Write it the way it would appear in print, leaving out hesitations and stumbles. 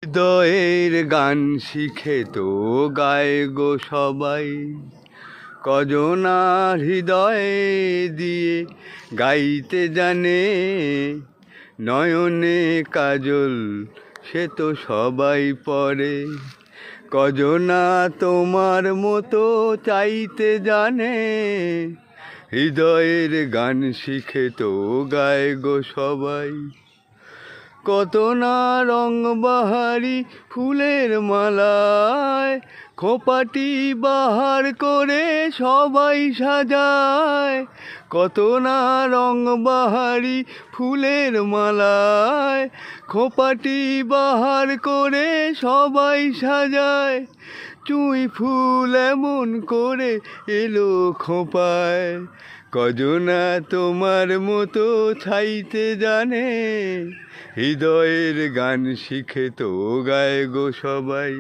হৃদয়ের গান শিখে তো গায় গো সবাই, কজনা হৃদয়ে দিয়ে গাইতে জানে। নয়নে কাজল সে তো সবাই পরে, কজনা তোমার মতো চাইতে জানে। হৃদয়ের গান শিখে তো গায় গো সবাই, কত না রং বাহারি ফুলের মালায় খোপাটি বাহার করে সবাই সাজায়। কত না রং বাহারি ফুলের মালায় খোপাটি বাহার করে সবাই সাজায়। চুঁই ফুল এমন করে এলো খোঁপায়, কজনা তোমার মতো ছাইতে জানে। হৃদয়ের গান শিখে তো গায় গো সবাই।